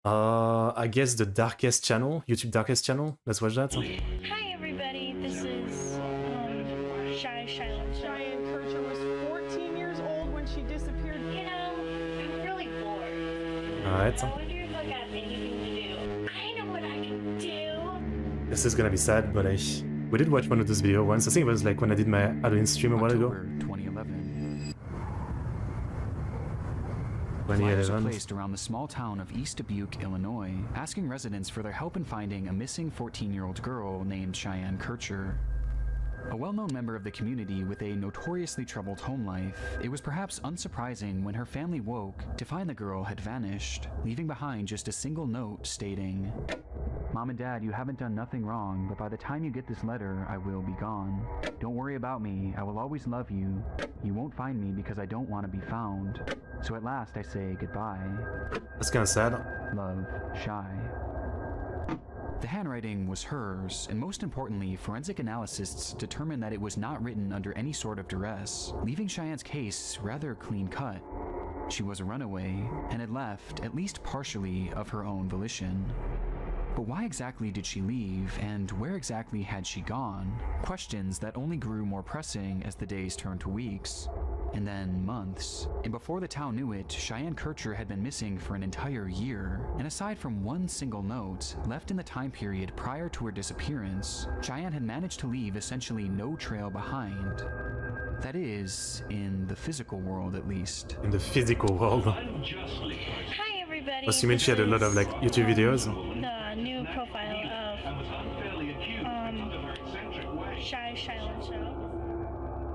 I guess the darkest channel, YouTube darkest channel. Let's watch that. Hi everybody, this is Cheyenne Kircher was 14 years old when she disappeared. You know, I'm really bored. Alright. I wonder if I got anything to do. I know what I can do. This is gonna be sad, but we did watch one of those videos once. I think it was like when I did my Halloween stream a while ago. 2011. 2011. Flyers are placed around the small town of East Dubuque, Illinois, asking residents for their help in finding a missing 14-year-old girl named Cheyenne Kircher. A well-known member of the community with a notoriously troubled home life, it was perhaps unsurprising when her family woke to find the girl had vanished, leaving behind just a single note stating, "Mom and Dad, you haven't done nothing wrong, but by the time you get this letter, I will be gone. Don't worry about me, I will always love you. You won't find me because I don't want to be found. So at last I say goodbye. That's kind of sad. Love, Shy." The handwriting was hers, and most importantly, forensic analysts determined that it was not written under any sort of duress, leaving Cheyenne's case rather clean-cut. She was a runaway, and had left, at least partially, of her own volition. But why exactly did she leave, and where exactly had she gone? Questions that only grew more pressing as the days turned to weeks, and then months. And before the town knew it, Cheyenne Kircher had been missing for an entire year. And aside from one single note, left in the time period prior to her disappearance, Cheyenne had managed to leave essentially no trail behind. That is, in the physical world at least. In the physical world. Hi everybody. Also, you mean she had a lot of like YouTube videos? The new profile of Shyland Show.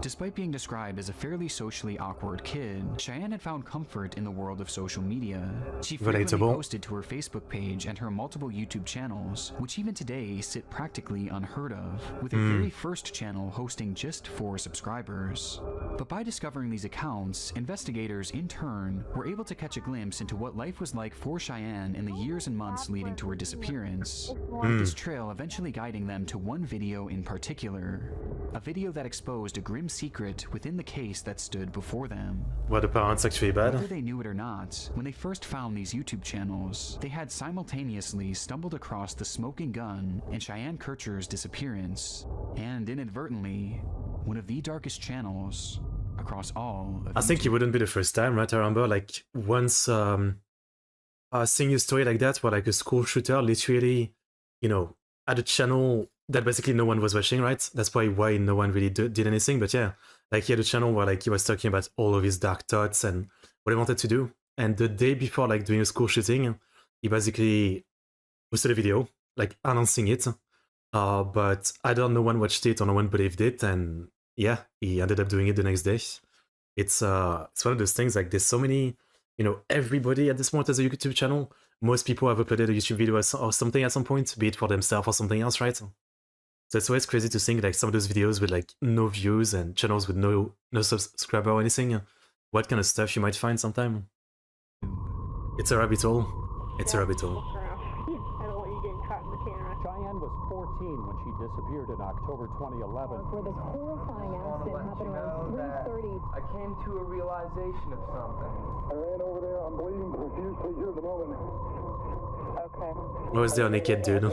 Despite being described as a fairly socially awkward kid, Cheyenne had found comfort in the world of social media. She frequently posted to her Facebook page and her multiple YouTube channels, which even today sit practically unheard of, with her very first channel hosting just 4 subscribers. But by discovering these accounts, investigators in turn were able to catch a glimpse into what life was like for Cheyenne in the years and months leading to her disappearance, with this trail eventually guiding them to one video in particular, a video that exposed a grim secret within the case that stood before them. Were the parents actually bad? Whether they knew it or not, when they first found these YouTube channels, they had simultaneously stumbled across the smoking gun and Cheyenne Kircher's disappearance, and inadvertently, one of the darkest channels across all of I think it wouldn't be the first time, right? I remember like once seeing a story like that where like a school shooter literally, you know, had a channel that basically no one was watching, right? That's why no one really did anything. But yeah, like he had a channel where like he was talking about all of his dark thoughts and what he wanted to do. And the day before like doing a school shooting, he basically posted a video like announcing it. But either no one watched it or no one believed it, and yeah, he ended up doing it the next day. It's one of those things, like there's so many, you know, everybody at this point has a YouTube channel. Most people have uploaded a YouTube video or something at some point, be it for themselves or something else, right? So it's always crazy to think like some of those videos with like no views and channels with no subscriber or anything, what kind of stuff you might find sometime. It's a rabbit hole. It's a rabbit hole. I don't want you getting caught in the camera. Cheyenne was 14 when she disappeared in October 2011. Where this horrifying accident happened around 3:30. I came to a realization of something. I ran over there. I'm bleeding profusely here at the moment. Okay. Oh, is there a naked dude?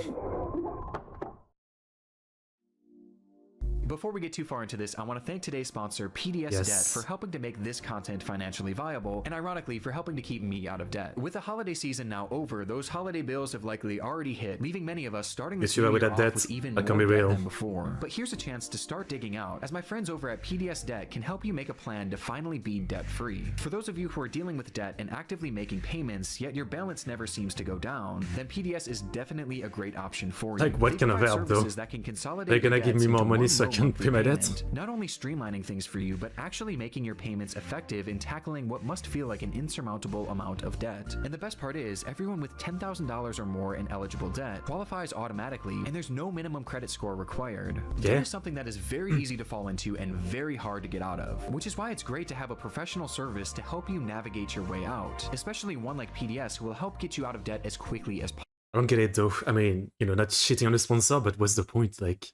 Before we get too far into this, I want to thank today's sponsor, PDS Debt, for helping to make this content financially viable, and ironically, for helping to keep me out of debt. With the holiday season now over, those holiday bills have likely already hit, leaving many of us starting the year off with even more debt than before. But here's a chance to start digging out, as my friends over at PDS Debt can help you make a plan to finally be debt-free. For those of you who are dealing with debt and actively making payments, yet your balance never seems to go down, then PDS is definitely a great option for you. Like, what kind of help, though? They're gonna give me more money so I can pay my debt? Not only streamlining things for you, but actually making your payments effective in tackling what must feel like an insurmountable amount of debt. And the best part is, everyone with $10,000 or more in eligible debt qualifies automatically, and there's no minimum credit score required. Debt is something that is very easy to fall into and very hard to get out of, which is why it's great to have a professional service to help you navigate your way out, especially one like PDS who will help get you out of debt as quickly as possible. I don't get it though. I mean, you know, not shitting on the sponsor, but what's the point? Like,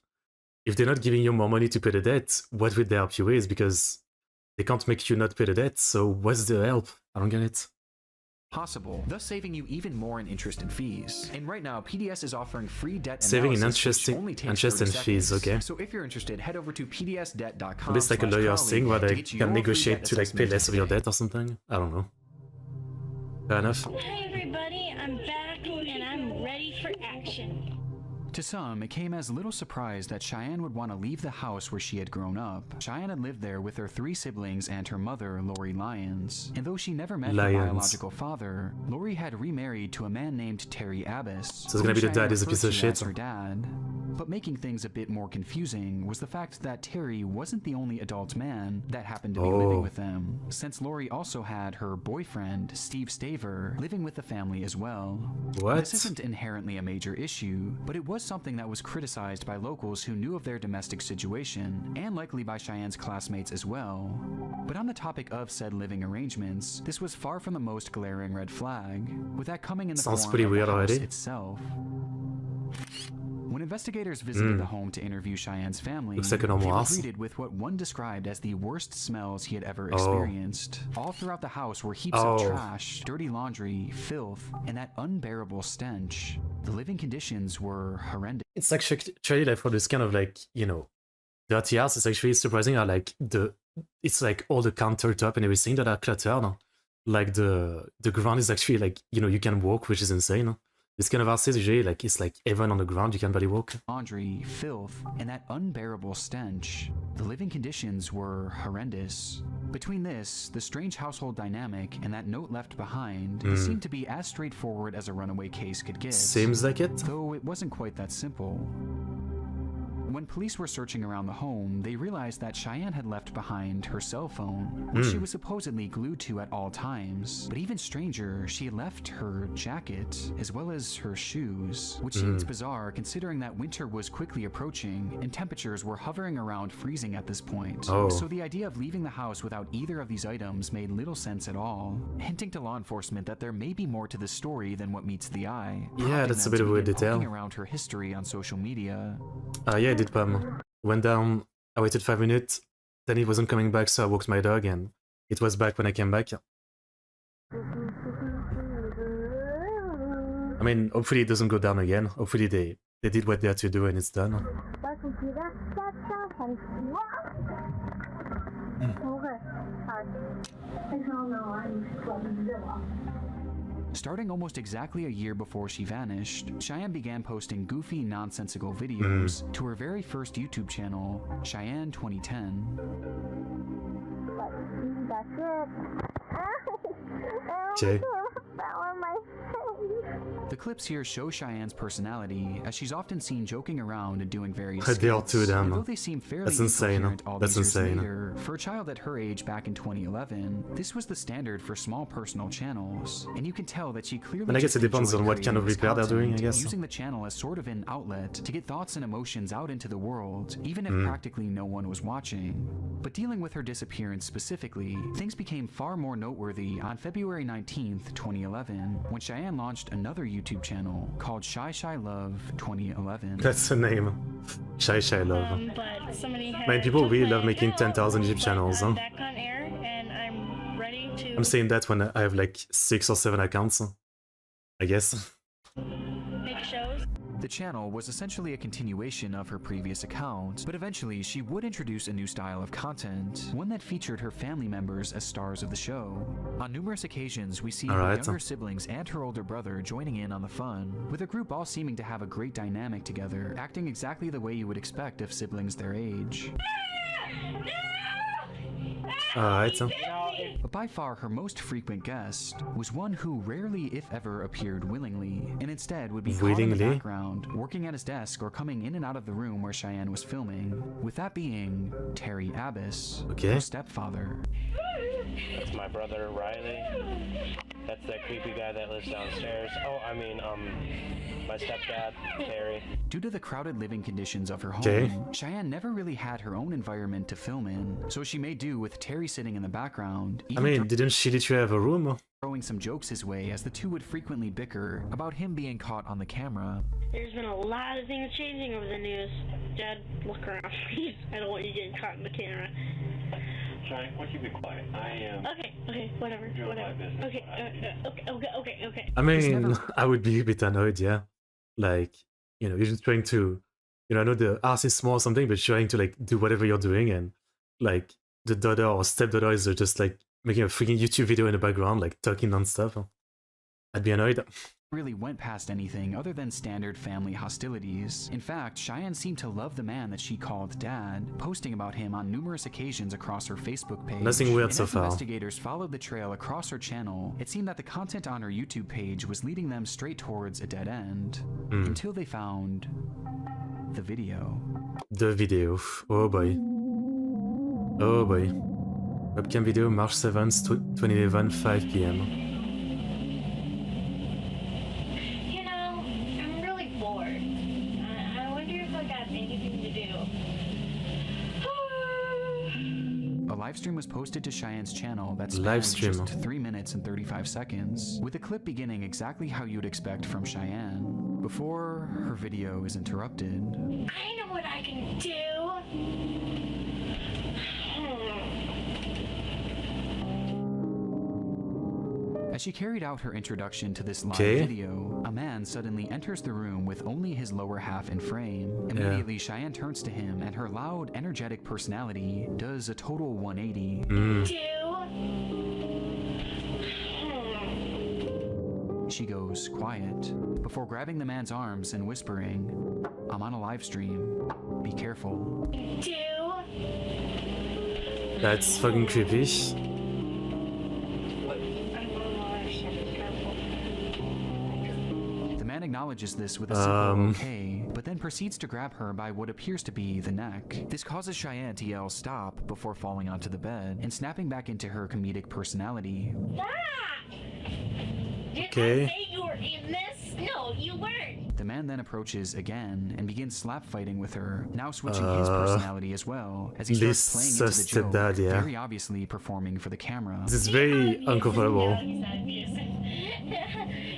if they're not giving you more money to pay the debt, what would they help you with? Because they can't make you not pay the debt, so what's the help? I don't get it. possible, thus saving you even more in interest and fees. And right now, PDS is offering free debt saving in analysis, which only takes interest 30 and fees, seconds. okay. So if you're interested, head over to pdsdebt.com. It's like a lawyer's thing where they can negotiate to like pay less of your debt. debt or something. I don't know. Fair enough. Hi everybody, I'm back and I'm ready for action. To some, it came as little surprise that Cheyenne would want to leave the house where she had grown up. Cheyenne had lived there with her 3 siblings and her mother, Lori Lyons. And though she never met her biological father, Lori had remarried to a man named Terry Abbas. So it's gonna be the dad is a piece of shit. Her dad. But making things a bit more confusing was the fact that Terry wasn't the only adult man that happened to be living with them, since Lori also had her boyfriend, Steve Staver, living with the family as well. What? This isn't inherently a major issue, but it was something that was criticized by locals who knew of their domestic situation, and likely by Cheyenne's classmates as well. But on the topic of said living arrangements, this was far from the most glaring red flag, with that coming in the Sounds form pretty of the weird house already. itself. When investigators visited the home to interview Cheyenne's family, Looks like a normal they were house. greeted with what one described as the worst smells he had ever experienced. All throughout the house were heaps of trash, dirty laundry, filth, and that unbearable stench. The living conditions were horrendous. It's actually like for this kind of like, you know, dirty house, it's actually surprising how like it's like all the countertop and everything that are cluttered. Like the ground is actually like, you know, you can walk, which is insane. This kind of houses usually like it's like even on the ground you can barely walk. Laundry, filth, and that unbearable stench. The living conditions were horrendous. Between this, the strange household dynamic, and that note left behind, it seemed to be as straightforward as a runaway case could get. Seems like it. Though it wasn't quite that simple. When police were searching around the home, they realized that Cheyenne had left behind her cell phone, which she was supposedly glued to at all times. But even stranger, she had left her jacket, as well as her shoes, which seems bizarre considering that winter was quickly approaching and temperatures were hovering around freezing at this point. So the idea of leaving the house without either of these items made little sense at all, hinting to law enforcement that there may be more to the story than what meets the eye. Yeah, that's a bit of a detail. Around her history on social media. Yeah, I did Pam. Went down, I waited 5 minutes, then it wasn't coming back, so I walked my dog and it was back when I came back. I mean, hopefully it doesn't go down again. Hopefully they did what they had to do and it's done. Starting almost exactly a year before she vanished, Cheyenne began posting goofy, nonsensical videos to her very first YouTube channel, Cheyenne 2010. Okay. The clips here show Cheyenne's personality, as she's often seen joking around and doing various They are skits. too damn. And though they seem fairly That's insane. incoherent all That's these years insane. later, for a child at her age back in 2011, this was the standard for small personal channels, and you can tell that she clearly And I guess just it depends enjoyed on what kind of creating this repair they're doing, I content, guess. using the channel as sort of an outlet to get thoughts and emotions out into the world, even if practically no one was watching. But dealing with her disappearance specifically, things became far more noteworthy on February 19th, 2011, when Cheyenne launched another YouTube channel called Shy Shy Love 2011. That's the name. Shy Shy Love. But somebody had Man, people took really my love making account, 10,000 YouTube but channels, I'm huh? back on air, and I'm ready to I'm saying that when I have like 6 or 7 accounts, I guess. make shows. The channel was essentially a continuation of her previous account, but eventually she would introduce a new style of content, one that featured her family members as stars of the show. On numerous occasions, we see her Alright. younger siblings and her older brother joining in on the fun, with the group all seeming to have a great dynamic together, acting exactly the way you would expect of siblings their age. Alright. But by far her most frequent guest was one who rarely, if ever, appeared willingly, and instead would be caught in the Willingly? background, working at his desk or coming in and out of the room where Cheyenne was filming, with that being Terry Abbas, Okay. her stepfather. That's my brother Riley. That's that creepy guy that lives downstairs. Oh, I mean, my stepdad, Terry. Due to the crowded living conditions of her home, Okay. Cheyenne never really had her own environment to film in, so she made do with Terry sitting in the background, I even mean, didn't she literally have a room? throwing some jokes his way as the two would frequently bicker about him being caught on the camera. There's been a lot of things changing over the news. Dad, look around, please. I don't want you getting caught in the camera. Cheyenne, why don't you be quiet? I am. Okay, whatever. Doing my business. Okay. I mean, never- I would be a bit annoyed, yeah. Like, you know, you're just trying to, you know, I know the house is small or something, but trying to like do whatever you're doing, and like the daughter or stepdaughter is just like making a freaking YouTube video in the background, like talking non-stop. I'd be annoyed. really went past anything other than standard family hostilities. In fact, Cheyenne seemed to love the man that she called Dad, posting about him on numerous occasions across her Facebook page. Nothing weird And so as far. investigators followed the trail across her channel, it seemed that the content on her YouTube page was leading them straight towards a dead end. Until they found the video. The video. Oh boy. Oh boy. Webcam video, March 7th, 2011, 5 p.m. You know, I'm really bored. I wonder if I got anything to do. A live stream was posted to Cheyenne's channel that Live spanned stream. just 3 minutes and 35 seconds, with a clip beginning exactly how you'd expect from Cheyenne, before her video is interrupted. I know what I can do. As she carried out her introduction to this live Okay. video, a man suddenly enters the room with only his lower half in frame. Immediately, Cheyenne turns to him, and her loud, energetic personality does a total 180. She goes quiet, before grabbing the man's arms and whispering, "I'm on a live stream. Be careful." That's fucking creepy. The man acknowledges this with a simple okay, but then proceeds to grab her by what appears to be the neck. This causes Cheyenne to yell stop before falling onto the bed and snapping back into her comedic personality. Did Okay. I say you were in this? No, you weren't. The man then approaches again and begins slap fighting with her, now switching his personality as well, as he starts playing into the This joke, stepdad, yeah. very obviously performing for the camera. This is very uncomfortable. No, he's not abusive.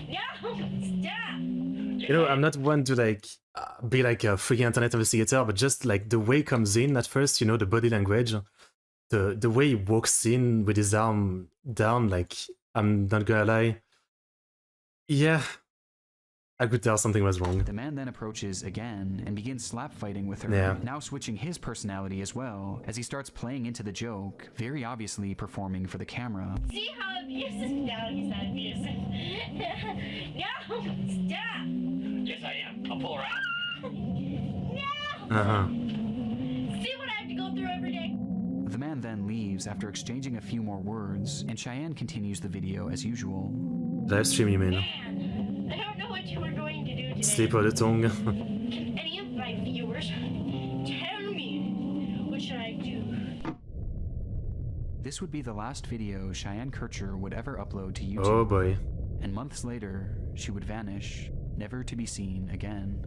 No, stop. You know, I'm not one to like be like a freaking internet investigator, but just like the way he comes in at first, you know, the body language, the way he walks in with his arm down, like, I'm not gonna lie. Yeah, I could tell something was wrong. The man then approaches again and begins slap fighting with her, Yeah. now switching his personality as well, as he starts playing into the joke, very obviously performing for the camera. See how abusive? No, he's not abusive. No, stop. Yes, I am. I'll pull her out. No. See what I have to go through every day? The man then leaves after exchanging a few more words, and Cheyenne continues the video as usual. Live stream, you mean? Man, I don't know what you were going to do today. Slip of the tongue. Can any of my viewers tell me what should I do? This would be the last video Cheyenne Kircher would ever upload to YouTube. Oh boy. And months later, she would vanish, never to be seen again.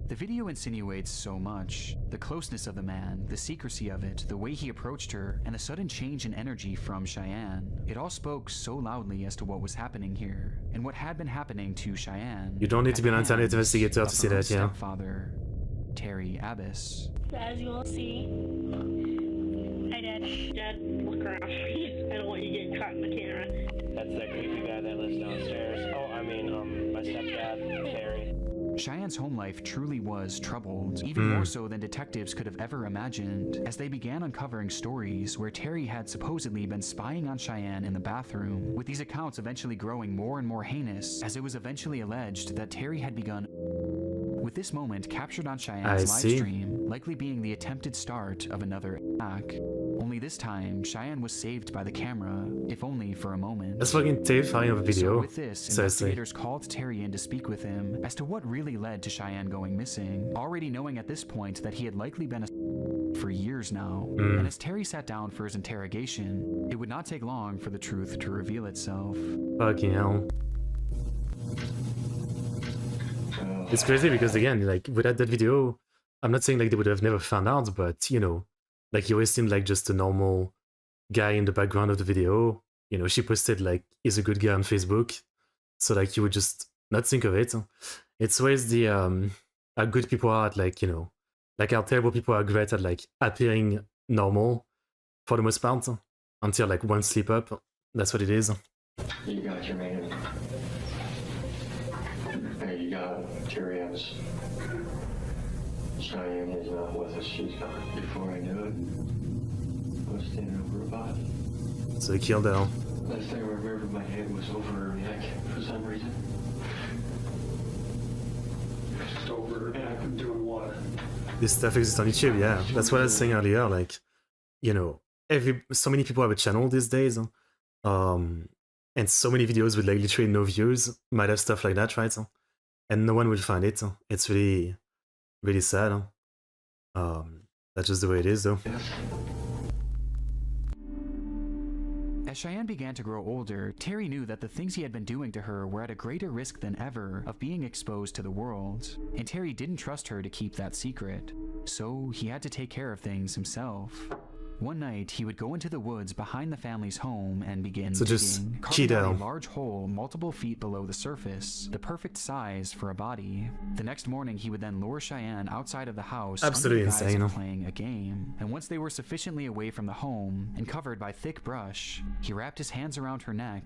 The video insinuates so much. The closeness of the man, the secrecy of it, the way he approached her, and the sudden change in energy from Cheyenne. It all spoke so loudly as to what was happening here, and what had been happening to Cheyenne. You don't need to be an at the internet hands investigator to of see her that, yeah. Stepfather, Terry Abbas. As you will see, hi Dad. Dad, look around, please. I don't want you getting caught in the camera. That's that creepy guy that lives downstairs. Oh, I mean, my stepdad, Terry. Cheyenne's home life truly was troubled, even more so than detectives could have ever imagined, as they began uncovering stories where Terry had supposedly been spying on Cheyenne in the bathroom, with these accounts eventually growing more and more heinous, as it was eventually alleged that Terry had begun with this moment captured on Cheyenne's live see. stream, likely being the attempted start of another attack. Only this time, Cheyenne was saved by the camera, if only for a moment. That's fucking terrifying of a So video. with this, Seriously. investigators called Terry in to speak with him as to what really led to Cheyenne going missing, already knowing at this point that he had likely been for years now. And as Terry sat down for his interrogation, it would not take long for the truth to reveal itself. Fucking hell. It's crazy because again, like without that video, I'm not saying like they would have never found out, but you know, like he always seemed like just a normal guy in the background of the video. You know, she posted like he's a good guy on Facebook, so like you would just not think of it. It's always the how good people are at like, you know, like how terrible people are great at like appearing normal for the most part until like one slip up. That's what it is. You got your man. Hey, you got Terry Evans. Cheyenne is not with us. She's gone. Before I knew it, I was standing over her body. So he killed her. Last thing I remember, my hand was over her neck for some reason. Just over her neck and doing what? This stuff exists on YouTube, yeah. That's what I was saying earlier. Like, you know, so many people have a channel these days, and so many videos with like literally no views might have stuff like that, right? And no one will find it. It's really, really sad. That's just the way it is, though. As Cheyenne began to grow older, Terry knew that the things he had been doing to her were at a greater risk than ever of being exposed to the world, and Terry didn't trust her to keep that secret, so he had to take care of things himself. One night, he would go into the woods behind the family's home and begin digging, carving out a large hole multiple feet below the surface, the perfect size for a body. The next morning, he would then lure Cheyenne outside of the house Absolutely under the guise insane. of playing a game, and once they were sufficiently away from the home and covered by thick brush, he wrapped his hands around her neck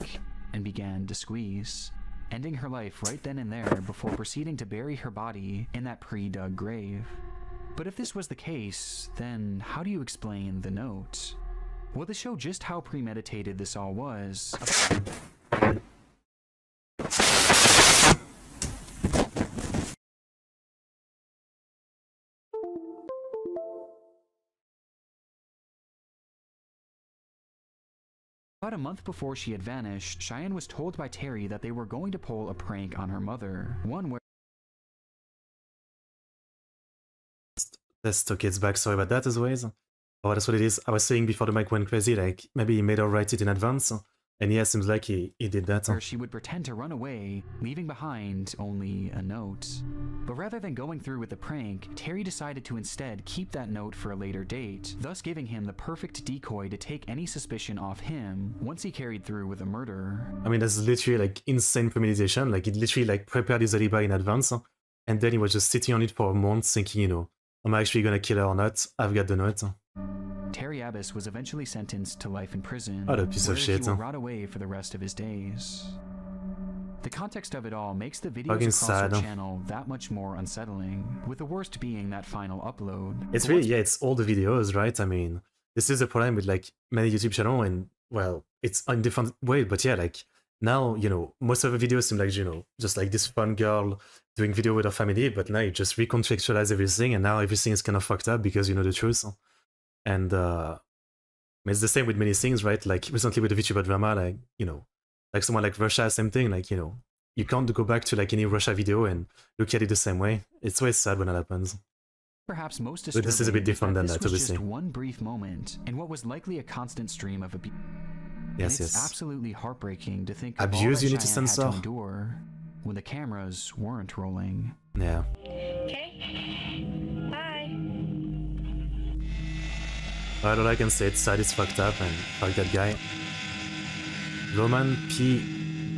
and began to squeeze, ending her life right then and there before proceeding to bury her body in that pre-dug grave. But if this was the case, then how do you explain the note? Well, to show just how premeditated this all was, about a month before she had vanished, Cheyenne was told by Terry that they were going to pull a prank on her mother, one where That's the kid's backstory about that as well. Oh, that's what it is. I was saying before the mic went crazy, like, maybe he made her write it in advance. And yeah, seems like he did that. where she would pretend to run away, leaving behind only a note. But rather than going through with the prank, Terry decided to instead keep that note for a later date, thus giving him the perfect decoy to take any suspicion off him once he carried through with a murder. I mean, that's literally like insane premeditation. Like, he literally like prepared his alibi in advance. And then he was just sitting on it for a month thinking, you know, am I actually gonna kill her or not? I've got the note. Terry Abbas was eventually sentenced to life in prison, What a piece of where shit, he will rot away for the rest of his days. The context of it all makes the videos Fucking across sad. her channel that much more unsettling, with the worst being that final upload. It's But really, what's yeah, it's all the videos, right? I mean, this is a problem with like many YouTube channels, and well, it's in different way, but yeah, like now, you know, most of the videos seem like, you know, just like this fun girl doing video with her family, but now you just recontextualize everything, and now everything is kind of fucked up because you know the truth. And it's the same with many things, right? Like recently with the VTuber drama, like, you know, like someone like Russia, same thing, like, you know, you can't go back to like any Russia video and look at it the same way. It's always sad when that happens. perhaps most But this is a bit disturbing different than this that, was obviously. just one brief moment in what was likely a constant stream of abuse. Yes, It's yes. absolutely heartbreaking to think of Abuse all that you need to Cheyenne had censor. to endure when the cameras weren't rolling. Yeah. Okay. Bye. Well, all I can say, it's sad, it's fucked up, and fuck that guy. Roman P.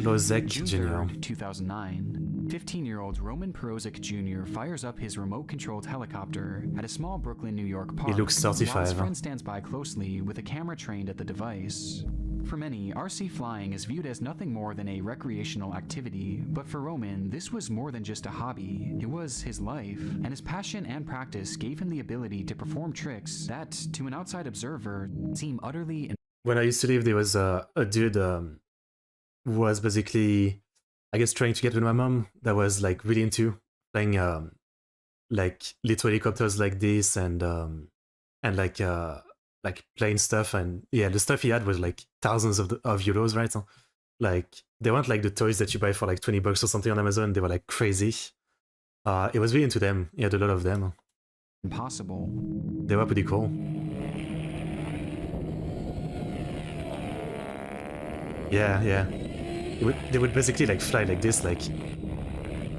Lozek June Jr. 3rd, 2009, 15-year-old Roman Perozic Jr. fires up his remote-controlled helicopter at a small Brooklyn, New York park. He looks While his 35. friend stands by closely with a camera trained at the device. For many, RC flying is viewed as nothing more than a recreational activity, but for Roman, this was more than just a hobby. It was his life, and his passion and practice gave him the ability to perform tricks that, to an outside observer, seem utterly When I used to live, there was a dude who was basically, I guess, trying to get with my mom that was like really into playing like little helicopters like this and like plane stuff, and yeah, the stuff he had was like thousands of euros, right? Like they weren't like the toys that you buy for like $20 or something on Amazon. They were like crazy. It was really into them. He had a lot of them. impossible. They were pretty cool. Yeah, yeah. They would basically like fly like this, like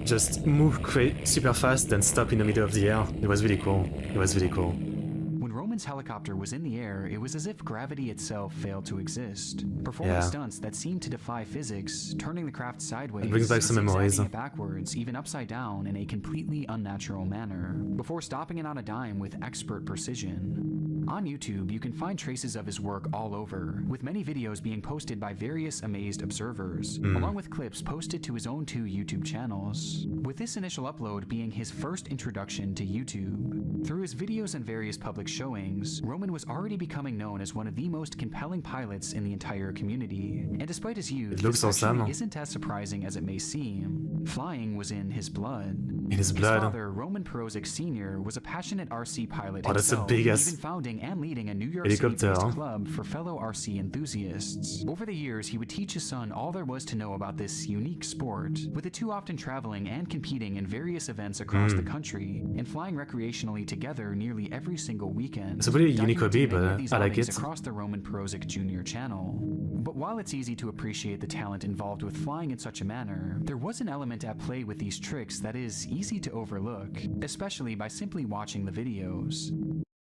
just move super fast, then stop in the middle of the air. It was really cool. It was really cool. When Roman's helicopter was in the air, it was as if gravity itself failed to exist, performing Yeah. stunts that seemed to defy physics, turning the craft sideways, It brings back some memories. zigzagging it backwards, even upside down in a completely unnatural manner, before stopping it on a dime with expert precision. On YouTube, you can find traces of his work all over, with many videos being posted by various amazed observers, along with clips posted to his own 2 YouTube channels. With this initial upload being his first introduction to YouTube. Through his videos and various public showings, Roman was already becoming known as one of the most compelling pilots in the entire community. And despite his youth, this actually isn't as surprising as it may seem. Flying was in his blood. In his blood. His father, Roman Prozic Sr., was a passionate RC pilot that's himself, the biggest even founding and leading a New York City-based club for fellow RC enthusiasts. Over the years, he would teach his son all there was to know about this unique sport, with the two often traveling and competing in various events across the country, and flying recreationally together nearly every single weekend. It's a pretty unique hobby, but I like it. Across the Roman Prozic Jr. channel. But while it's easy to appreciate the talent involved with flying in such a manner, there was an element at play with these tricks that is easy to overlook, especially by simply watching the videos.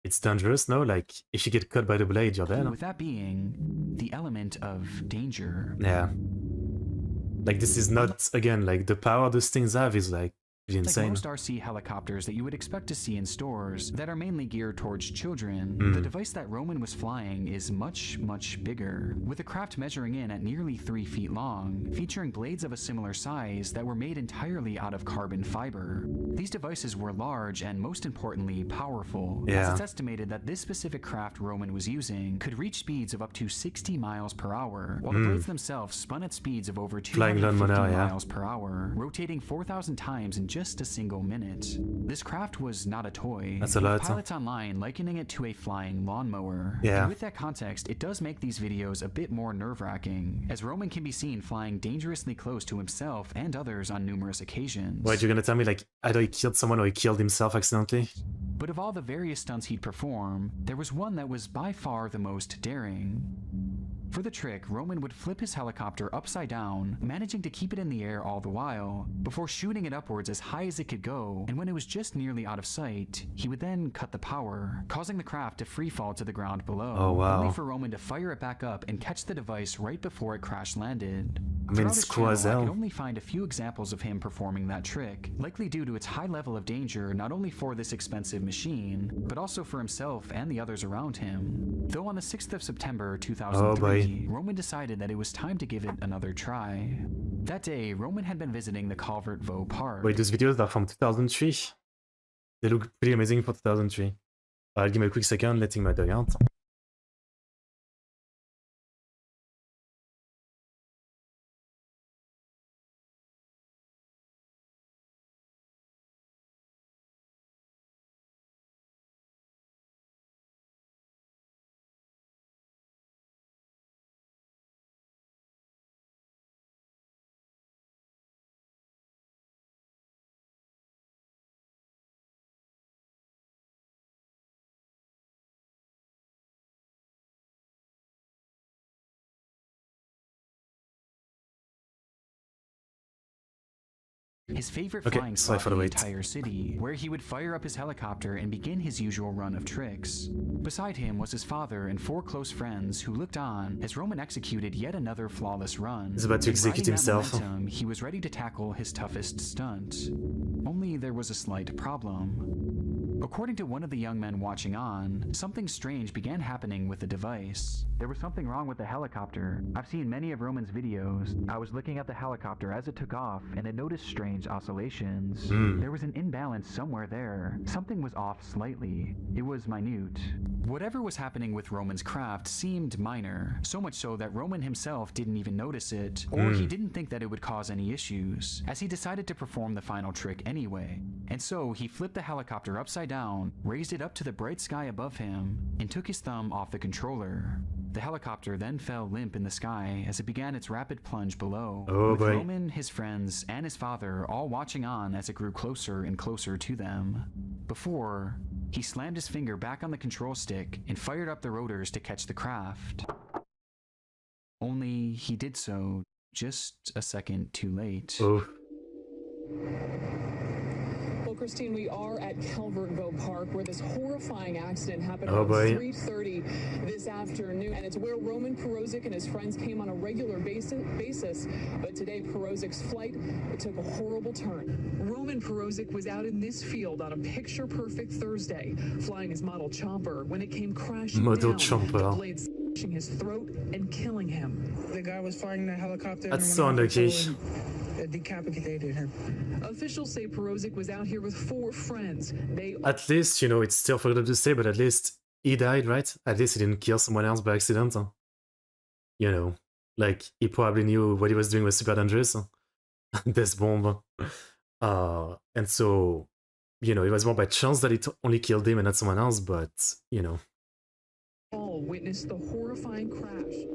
It's dangerous, no? Like, if you get caught by the blade, you're dead. With that being, the element of danger. Yeah. Like, this is not, again, like, the power those things have is, like, insane. Like most RC helicopters that you would expect to see in stores that are mainly geared towards children, the device that Roman was flying is much, much bigger, with the craft measuring in at nearly 3 feet long, featuring blades of a similar size that were made entirely out of carbon fiber. These devices were large and, most importantly, powerful, as it's estimated that this specific craft Roman was using could reach speeds of up to 60 miles per hour, while the blades themselves spun at speeds of over 250 miles per hour, rotating 4,000 times in just a single minute. This craft was not a toy, That's a lot. with pilots online likening it to a flying lawnmower. Yeah. And with that context, it does make these videos a bit more nerve-wracking, as Roman can be seen flying dangerously close to himself and others on numerous occasions. Wait, you're gonna tell me, like, either he killed someone or he killed himself accidentally? But of all the various stunts he'd perform, there was one that was by far the most daring. For the trick, Roman would flip his helicopter upside down, managing to keep it in the air all the while, before shooting it upwards as high as it could go, and when it was just nearly out of sight, he would then cut the power, causing the craft to free fall to the ground below, only for Roman to fire it back up and catch the device right before it crash landed. I mean, it's cool as hell. I could only find a few examples of him performing that trick, likely due to its high level of danger not only for this expensive machine, but also for himself and the others around him. Though on the 6th of September 2003, Roman decided that it was time to give it another try. That day, Roman had been visiting the Calvert Vaux Park. Wait, those videos are from 2003? They look pretty amazing for 2003. I'll give me a quick second, letting my dog out. His favorite flying spot in the entire city, where he would fire up his helicopter and begin his usual run of tricks. Beside him was his father and 4 close friends who looked on as Roman executed yet another flawless run. He's about to execute himself. He was ready to tackle his toughest stunt. Only there was a slight problem. According to one of the young men watching on, something strange began happening with the device. There was something wrong with the helicopter. I've seen many of Roman's videos. I was looking at the helicopter as it took off and I noticed strange oscillations. There was an imbalance somewhere there. Something was off slightly. It was minute. Whatever was happening with Roman's craft seemed minor, so much so that Roman himself didn't even notice it, or he didn't think that it would cause any issues, as he decided to perform the final trick anyway. And so he flipped the helicopter upside down, raised it up to the bright sky above him, and took his thumb off the controller. The helicopter then fell limp in the sky as it began its rapid plunge below, with Roman, his friends, and his father all watching on as it grew closer and closer to them. Before, he slammed his finger back on the control stick and fired up the rotors to catch the craft. Only he did so just a second too late. Christine, we are at Calvertville Park, where this horrifying accident happened Oh, at boy. 3:30 this afternoon, and it's where Roman Perozic and his friends came on a regular basis. But today, Perozic's flight took a horrible turn. Roman Perozic was out in this field on a picture-perfect Thursday, flying his model chopper when it came crashing Model down. chopper. The blade slashing his throat and killing him. The guy was flying the helicopter. That's so unlucky. Decapitated him. Officials say Perozic was out here with 4 friends. They At least, you know, it's still forgotten to say, but at least he died, right? At least he didn't kill someone else by accident. You know, like, he probably knew what he was doing was super dangerous. This bomb. And so, you know, it was more by chance that it only killed him and not someone else, but, you know. all witnessed the horrifying crash.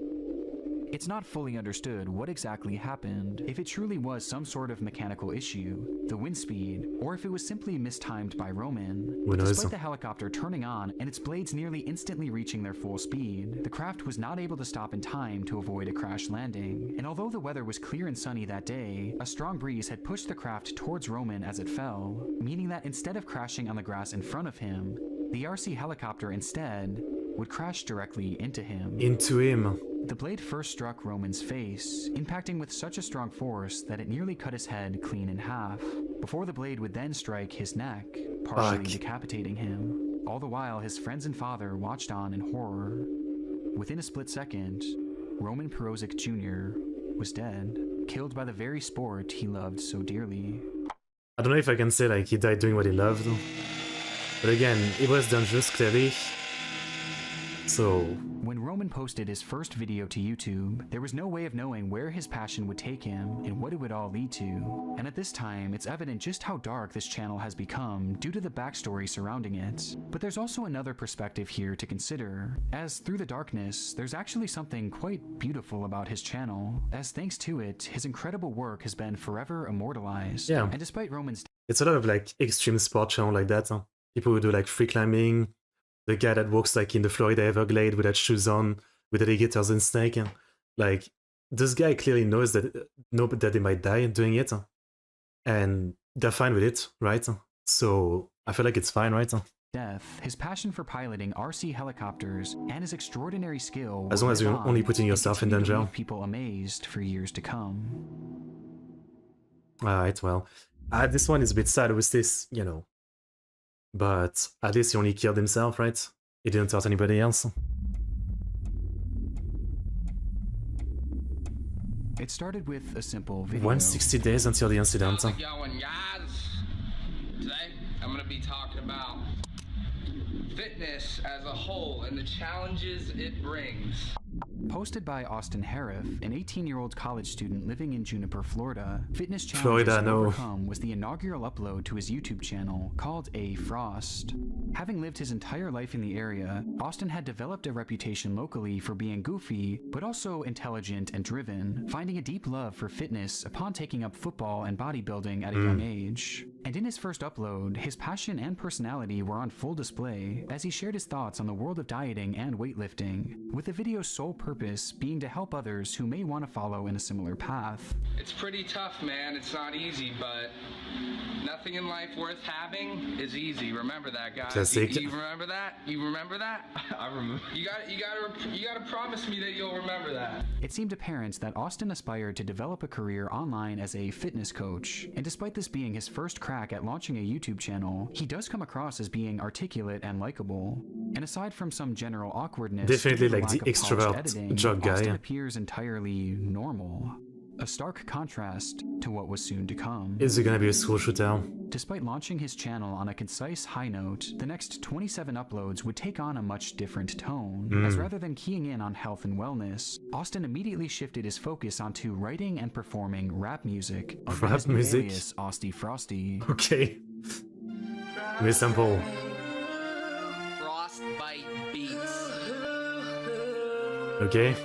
It's not fully understood what exactly happened, if it truly was some sort of mechanical issue, the wind speed, or if it was simply mistimed by Roman. Who knows? Despite the helicopter turning on and its blades nearly instantly reaching their full speed, the craft was not able to stop in time to avoid a crash landing. And although the weather was clear and sunny that day, a strong breeze had pushed the craft towards Roman as it fell, meaning that instead of crashing on the grass in front of him, the RC helicopter instead would crash directly into him. Into him. The blade first struck Roman's face, impacting with such a strong force that it nearly cut his head clean in half, before the blade would then strike his neck, partially decapitating him. All the while, his friends and father watched on in horror. Within a split second, Roman Perozic Jr. was dead, killed by the very sport he loved so dearly. I don't know if I can say, like, he died doing what he loved. But again, it was dangerous, clearly. So... When Roman posted his first video to YouTube, there was no way of knowing where his passion would take him and what it would all lead to. And at this time, it's evident just how dark this channel has become due to the backstory surrounding it. But there's also another perspective here to consider, as through the darkness, there's actually something quite beautiful about his channel, as thanks to it, his incredible work has been forever immortalized. Yeah. And despite Roman's... It's a lot of, like, extreme sport channel like that. People who do, like, free climbing, the guy that walks like in the Florida Everglades with that shoes on, with alligators and snake. Like, this guy clearly knows that they might die doing it, and they're fine with it, right? So I feel like it's fine, right? Death, his passion for piloting RC helicopters, and his extraordinary skill, as long as you're only putting yourself in danger, leave people amazed for years to come. All right, well, this one is a bit sad with this, you know. But at least he only killed himself, right? He didn't hurt anybody else. It started with a simple video. 160 days until the incident. How's it going, guys? Today, I'm going to be talking about fitness as a whole and the challenges it brings. Posted by Austin Harriff, an 18-year-old college student living in Juniper, Florida, Fitness Challenges Florida, to no. Overcome was the inaugural upload to his YouTube channel called A Frost. Having lived his entire life in the area, Austin had developed a reputation locally for being goofy, but also intelligent and driven, finding a deep love for fitness upon taking up football and bodybuilding at a young age. And in his first upload, his passion and personality were on full display as he shared his thoughts on the world of dieting and weightlifting, with the video's sole purpose being to help others who may want to follow in a similar path. It's pretty tough, man. It's not easy, but nothing in life worth having is easy. Remember that, guys. Classic. You remember that? You remember that? I remember. You gotta promise me that you'll remember that. It seemed apparent that Austin aspired to develop a career online as a fitness coach, and despite this being his first crack at launching a YouTube channel, he does come across as being articulate and likable. And aside from some general awkwardness, definitely due to like the lack of polished editing, extrovert guy. Austin appears entirely normal. A stark contrast to what was soon to come. Is it gonna be a school shooter? Despite launching his channel on a concise high note, the next 27 uploads would take on a much different tone, as rather than keying in on health and wellness, Austin immediately shifted his focus onto writing and performing rap music. Rap music? Austy Frosty. Okay. Give me a sample. Frostbite beats. Okay.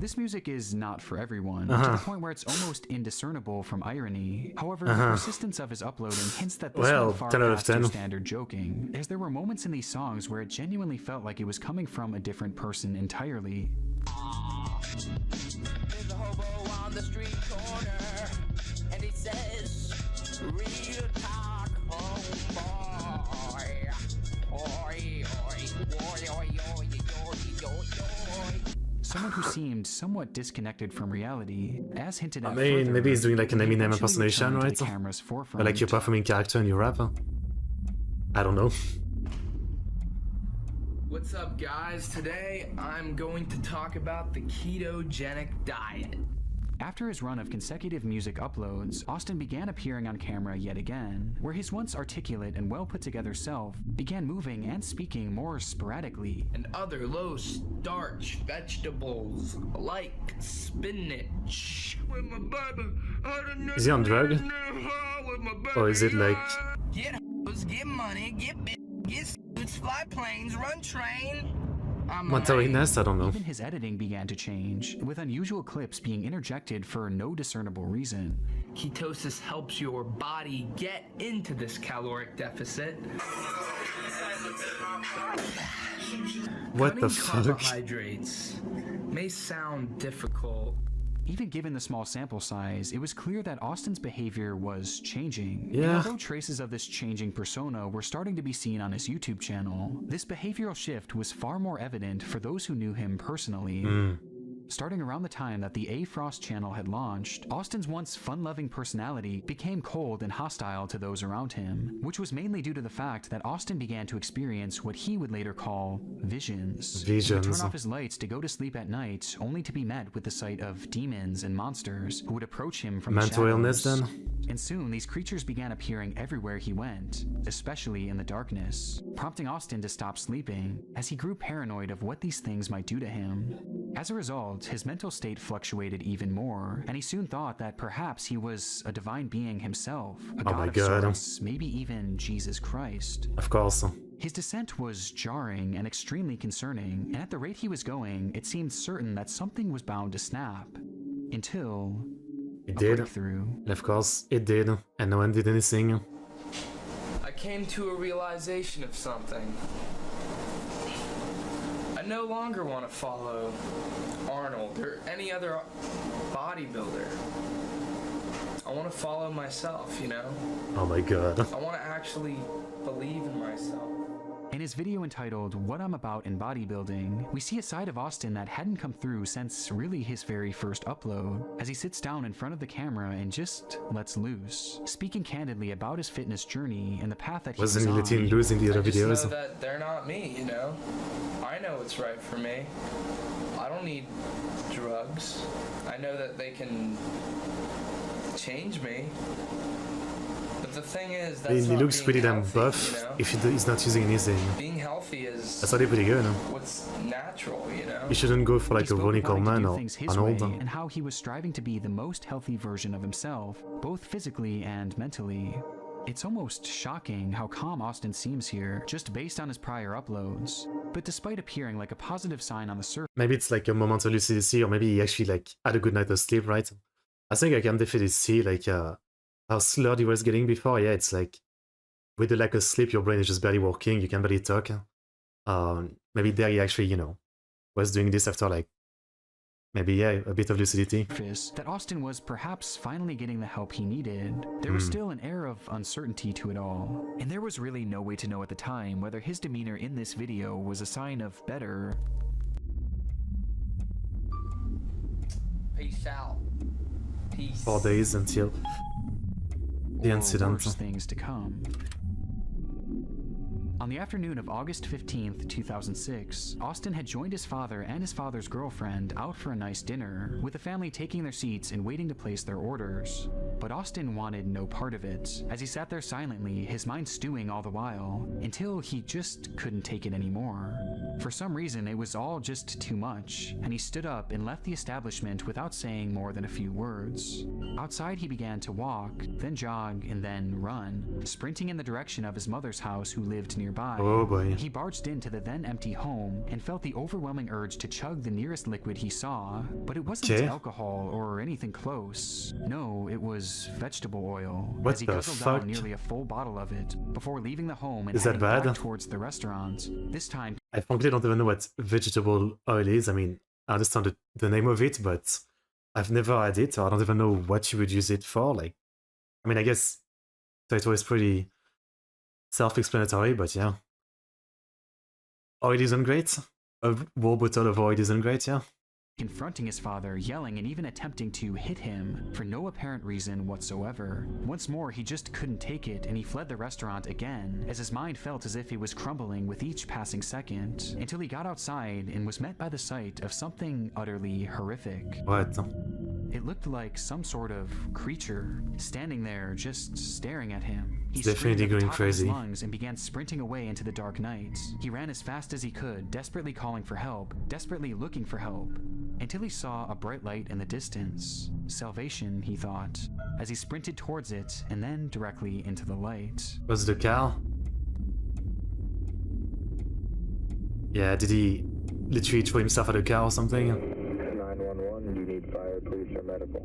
This music is not for everyone, to the point where it's almost indiscernible from irony. However, the persistence of his uploading hints that this went far past your standard joking, as there were moments in these songs where it genuinely felt like it was coming from a different person entirely. There's a hobo on the street corner, and he says, real talk, homeboy. Oi, oi, oi, oi, oi, oi, oi, oi. Someone who seemed somewhat disconnected from reality, as hinted at. I mean, further, maybe he's doing like an Eminem impersonation, right? Or like you're performing character and you rap. I don't know. What's up, guys? Today I'm going to talk about the ketogenic diet. After his run of consecutive music uploads, Austin began appearing on camera yet again, where his once articulate and well put together self began moving and speaking more sporadically. And other low starch vegetables like spinach. Is he on drug? Or is it like... Get hoes, get money, get suits, fly planes, run train. Mental illness? I don't know. Even his editing began to change, with unusual clips being interjected for no discernible reason. Ketosis helps your body get into this caloric deficit. What the fuck? Carbohydrates may sound difficult. Even given the small sample size, it was clear that Austin's behavior was changing. Yeah. And although traces of this changing persona were starting to be seen on his YouTube channel, this behavioral shift was far more evident for those who knew him personally. Starting around the time that the A Frost channel had launched, Austin's once fun-loving personality became cold and hostile to those around him, which was mainly due to the fact that Austin began to experience what he would later call visions. He would turn off his lights to go to sleep at night, only to be met with the sight of demons and monsters who would approach him from mental the illness shadows. then? And soon these creatures began appearing everywhere he went, especially in the darkness, prompting Austin to stop sleeping as he grew paranoid of what these things might do to him. As a result, his mental state fluctuated even more, and he soon thought that perhaps he was a divine being himself, a god of sorts, maybe even Jesus Christ. Of course. His descent was jarring and extremely concerning, and at the rate he was going, it seemed certain that something was bound to snap. Until... It did. Breakthrough. Of course, it did, and no one did anything. I came to a realization of something. I no longer want to follow Arnold or any other bodybuilder. I want to follow myself, you know? Oh my god. I want to actually believe in myself. In his video entitled What I'm About in Bodybuilding, we see a side of Austin that hadn't come through since really his very first upload, as he sits down in front of the camera and just lets loose, speaking candidly about his fitness journey and the path that he was on. Wasn't letting loose in the other videos. I just know that they're not me, you know? I know what's right for me. I don't need drugs. I know that they can change me. But the thing is, that's he looks pretty damn buff, you know? If he's not using anything. Being healthy is... That's already pretty good, no? What's natural, you know? He shouldn't go for like a Ronnie Coleman or an old. And how he was striving to be the most healthy version of himself, both physically and mentally. It's almost shocking how calm Austin seems here, just based on his prior uploads. But despite appearing like a positive sign on the surface... Maybe it's like a moment of lucidity, or maybe he actually like had a good night of sleep, right? I think I can definitely see like how slurred he was getting before. Yeah, it's like with the lack of sleep, your brain is just barely working, you can barely talk. Maybe there he actually, you know, was doing this after like maybe, yeah, a bit of lucidity. That Austin was perhaps finally getting the help he needed. There was still an air of uncertainty to it all, and there was really no way to know at the time whether his demeanor in this video was a sign of better. Peace out. Peace. 4 days until the incident. Worse things to come. On the afternoon of August 15th, 2006, Austin had joined his father and his father's girlfriend out for a nice dinner, with the family taking their seats and waiting to place their orders. But Austin wanted no part of it, as he sat there silently, his mind stewing all the while, until he just couldn't take it anymore. For some reason, it was all just too much, and he stood up and left the establishment without saying more than a few words. Outside, he began to walk, then jog, and then run, sprinting in the direction of his mother's house, who lived nearby. nearby. Oh boy. He barged into the then empty home and felt the overwhelming urge to chug the nearest liquid he saw, but it wasn't alcohol or anything close. No, it was vegetable oil. What as he the guzzled fuck? down nearly a full bottle of it before leaving the home and Is that heading bad? back towards the restaurant. This time, I frankly don't even know what vegetable oil is. I mean, I understand the name of it, but I've never had it, so I don't even know what you would use it for. Like, I mean, I guess the title is pretty self-explanatory, but yeah. Oil isn't great. A whole bottle of oil isn't great, yeah. confronting his father, yelling and even attempting to hit him for no apparent reason whatsoever. Once more, he just couldn't take it and he fled the restaurant again, as his mind felt as if he was crumbling with each passing second, until he got outside and was met by the sight of something utterly horrific. What? It looked like some sort of creature standing there just staring at him. He definitely going crazy. Lungs and began sprinting away into the dark night. He ran as fast as he could, desperately calling for help, desperately looking for help, until he saw a bright light in the distance. Salvation, he thought, as he sprinted towards it and then directly into the light. Was the car? Yeah, did he literally throw himself at a car or something? 911, you need fire, police, or medical.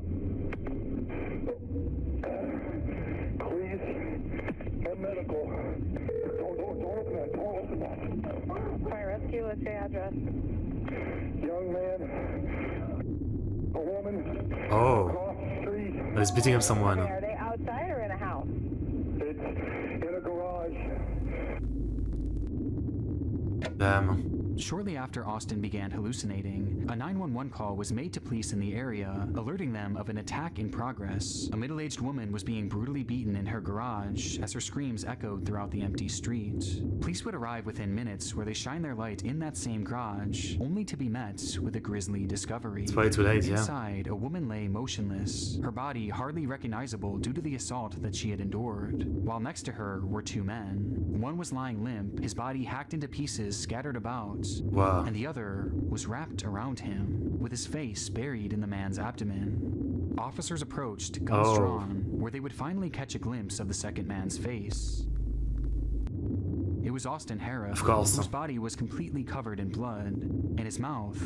Please, and medical. Don't open that, don't open that. Fire rescue, what's your address? Young man, a woman, Oh, across the street. I was beating up someone. Are they outside or in a house? It's in a garage. Damn. Shortly after Austin began hallucinating, a 911 call was made to police in the area, alerting them of an attack in progress. A middle-aged woman was being brutally beaten in her garage as her screams echoed throughout the empty street. Police would arrive within minutes, where they shine their light in that same garage, only to be met with a grisly discovery. It's probably too late, yeah. Inside, a woman lay motionless, her body hardly recognizable due to the assault that she had endured, while next to her were two men. One was lying limp, his body hacked into pieces scattered about, Wow. and the other was wrapped around him, with his face buried in the man's abdomen. Officers approached, guns drawn, where they would finally catch a glimpse of the second man's face. It was Austin Hara, Of course. whose body was completely covered in blood, and his mouth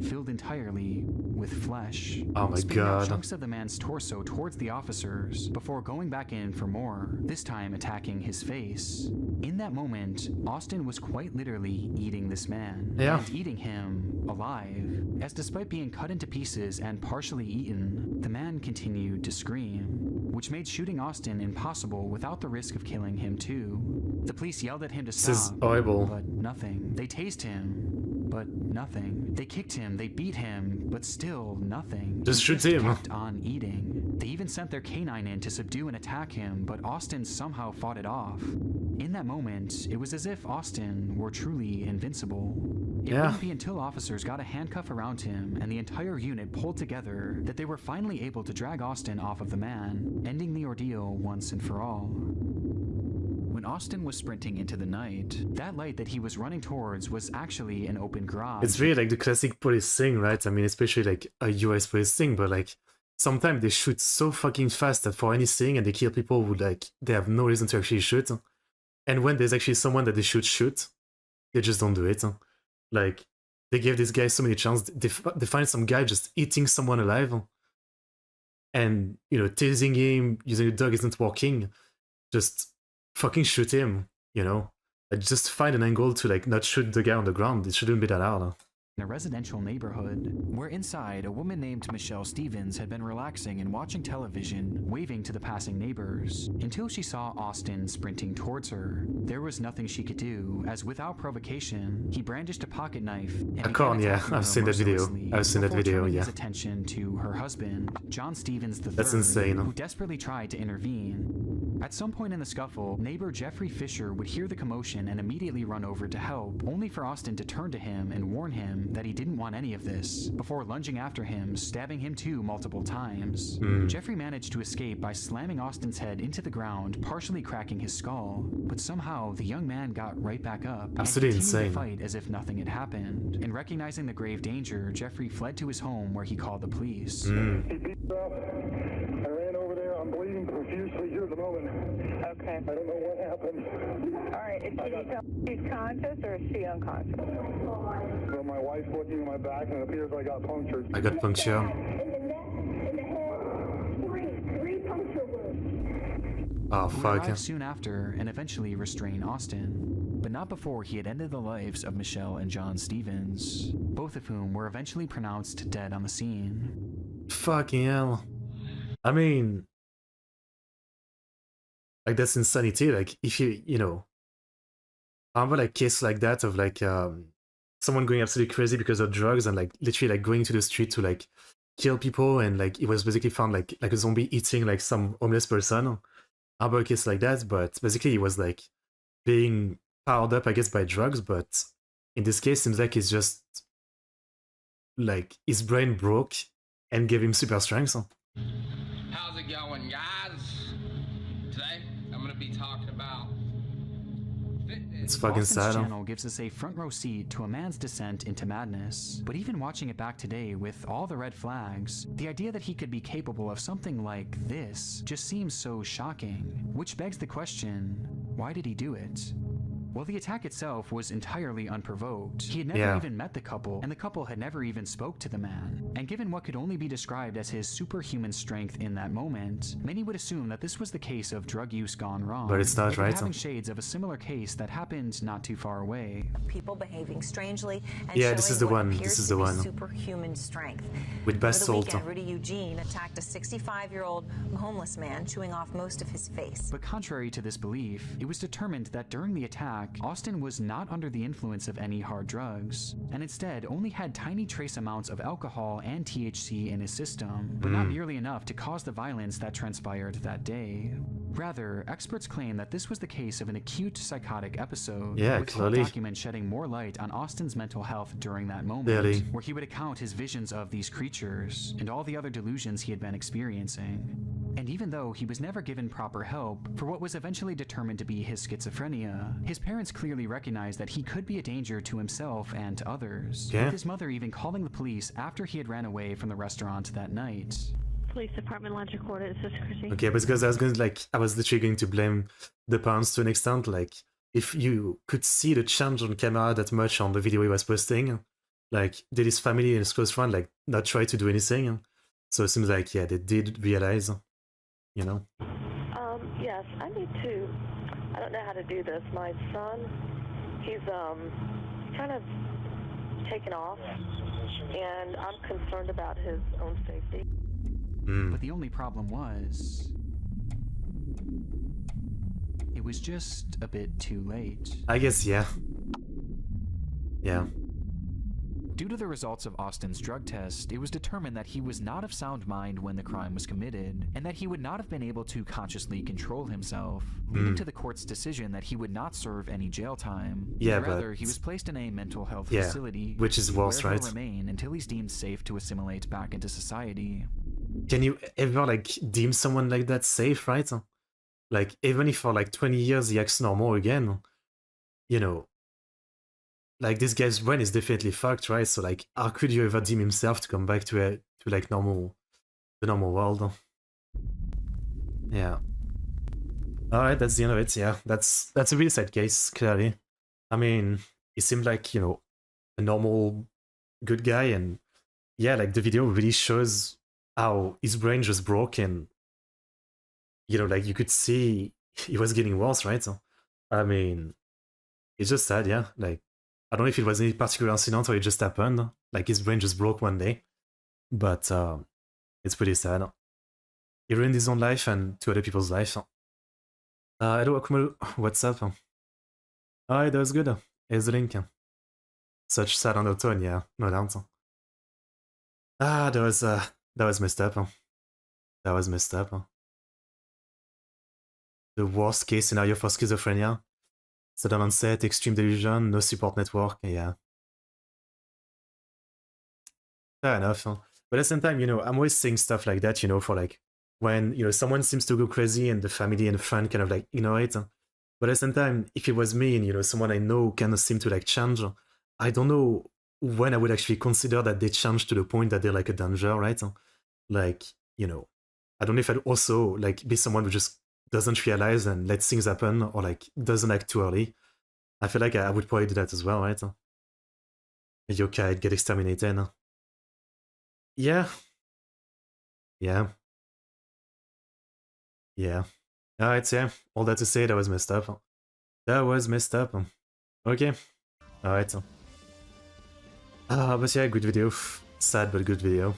filled entirely with flesh. Oh my Spitting out god. chunks of the man's torso towards the officers before going back in for more, this time attacking his face. In that moment, Austin was quite literally eating this man, Yeah. and eating him alive, as despite being cut into pieces and partially eaten, the man continued to scream, which made shooting Austin impossible without the risk of killing him too. The police yelled at him to This is stop, horrible. but nothing. They tased him, but nothing. They kicked him, they beat him, but still nothing. Just He shoot him. kept on eating. They even sent their canine in to subdue and attack him, but Austin somehow fought it off. In that moment, it was as if Austin were truly invincible. It wouldn't be until officers got a handcuff around him and the entire unit pulled together that they were finally able to drag Austin off of the man, ending the ordeal once and for all. When Austin was sprinting into the night, that light that he was running towards was actually an open garage. It's really like the classic police thing, right? I mean, especially like a US police thing, but like sometimes they shoot so fucking fast that for anything and they kill people who like they have no reason to actually shoot. And when there's actually someone that they should shoot, they just don't do it. Like they gave this guy so many chances. They find some guy just eating someone alive, and you know, tasing him using a dog isn't working. Just fucking shoot him, you know? Like, just find an angle to like not shoot the guy on the ground. It shouldn't be that hard. In a residential neighborhood, where inside a woman named Michelle Stevens had been relaxing and watching television, waving to the passing neighbors, until she saw Austin sprinting towards her. There was nothing she could do, as without provocation, he brandished a pocket knife and A corn, began yeah, attacking I've her seen that video. mercilessly I've seen that before video, turning yeah. his attention to her husband, John Stevens III, That's insane. who desperately tried to intervene. At some point in the scuffle, neighbor Jeffrey Fisher would hear the commotion and immediately run over to help, only for Austin to turn to him and warn him that he didn't want any of this, before lunging after him, stabbing him too multiple times. Jeffrey managed to escape by slamming Austin's head into the ground, partially cracking his skull, but somehow the young man got right back up Absolutely and continued insane. to fight as if nothing had happened. And recognizing the grave danger, Jeffrey fled to his home where he called the police. He beat her up. I ran over there. I'm bleeding bleeding profusely here at the moment. Okay. I don't know what happened. All right. Can you tell if she's conscious or is she unconscious? So my wife's looking at my back, and it appears I got punctured. I got puncture. Three puncture wounds. Oh, Who fuck. arrived soon after and eventually restrained Austin, but not before he had ended the lives of Michelle and John Stevens, both of whom were eventually pronounced dead on the scene. Fucking hell. I mean, like, that's insanity. Like, if you know, I remember like case like that of like someone going absolutely crazy because of drugs and like literally like going to the street to like kill people, and like it was basically found like a zombie eating like some homeless person. I remember a case like that, but basically he was like being powered up, I guess, by drugs. But in this case, seems like it's just like his brain broke and gave him super strength. How's it going, guys? Today, I'm gonna be talking about fitness. It's fucking Austin's sad. channel gives us a front row seat to a man's descent into madness. But even watching it back today with all the red flags, the idea that he could be capable of something like this just seems so shocking. Which begs the question, why did he do it? Well, the attack itself was entirely unprovoked. He had never even met the couple, and the couple had never even spoke to the man. And given what could only be described as his superhuman strength in that moment, many would assume that this was the case of drug use gone wrong. But it's not, making right? Having shades of a similar case that happened not too far away. People behaving strangely and Yeah, this is the one. This is the one. Superhuman strength. With best Over the salt. weekend, Rudy Eugene attacked a 65-year-old homeless man, chewing off most of his face. But contrary to this belief, it was determined that during the attack, Austin was not under the influence of any hard drugs, and instead only had tiny trace amounts of alcohol and THC in his system, but not nearly enough to cause the violence that transpired that day. Rather, experts claim that this was the case of an acute psychotic episode, Yeah, with clearly. court documents shedding more light on Austin's mental health during that moment, Clearly. where he would account his visions of these creatures and all the other delusions he had been experiencing. And even though he was never given proper help for what was eventually determined to be his schizophrenia, his parents clearly recognized that he could be a danger to himself and to others, Yeah. with his mother even calling the police after he had ran away from the restaurant that night. Police Department Lunch Recorded, this is Chrissy. Okay, but because I was going to like, I was literally going to blame the parents to an extent. Like, if you could see the change on camera that much on the video he was posting, like, did his family and his close friend like not try to do anything? So it seems like, yeah, they did realize, you know. Yes, I need to. I don't know how to do this. My son, he's kind of taken off, and I'm concerned about his own safety. But the only problem was, it was just a bit too late. I guess, yeah. Yeah. Due to the results of Austin's drug test, it was determined that he was not of sound mind when the crime was committed, and that he would not have been able to consciously control himself, leading to the court's decision that he would not serve any jail time. Yeah, Rather, but he was placed in a mental health yeah, facility, which is worse, where right? he'll remain until he's deemed safe to assimilate back into society. Can you ever like deem someone like that safe, right? Like, even if for like 20 years he acts normal again, you know, like, this guy's brain is definitely fucked, right? So like, how could you ever deem himself to come back to like the normal world? Yeah. All right, that's the end of it. Yeah, that's a really sad case, clearly. I mean, he seemed like, you know, a normal, good guy, and yeah, like the video really shows how his brain just broke, and you know, like you could see he was getting worse, right? So, I mean, it's just sad, yeah. Like, I don't know if it was any particular incident or it just happened. Like, his brain just broke one day, but it's pretty sad. He ruined his own life and two other people's life. Hello, Akumaru. What's up? Alright, that was good. Here's the link. Such sad undertone, yeah, no doubt. That was messed up. That was messed up. The worst case scenario for schizophrenia. Sudden onset, extreme delusion, no support network, yeah. Fair enough. But at the same time, you know, I'm always saying stuff like that, you know, for like, when, you know, someone seems to go crazy and the family and the friend kind of like ignore it. But at the same time, if it was me and, you know, someone I know kind of seem to like change, I don't know when I would actually consider that they change to the point that they're like a danger, right? Like, you know, I don't know if I'd also like be someone who just doesn't realize and lets things happen, or like doesn't act too early. I feel like I would probably do that as well, right? Yokai get exterminated. Yeah. Yeah. Yeah. Alright, yeah. All that to say, that was messed up. That was messed up. Okay. Alright. But yeah, good video. Sad but good video.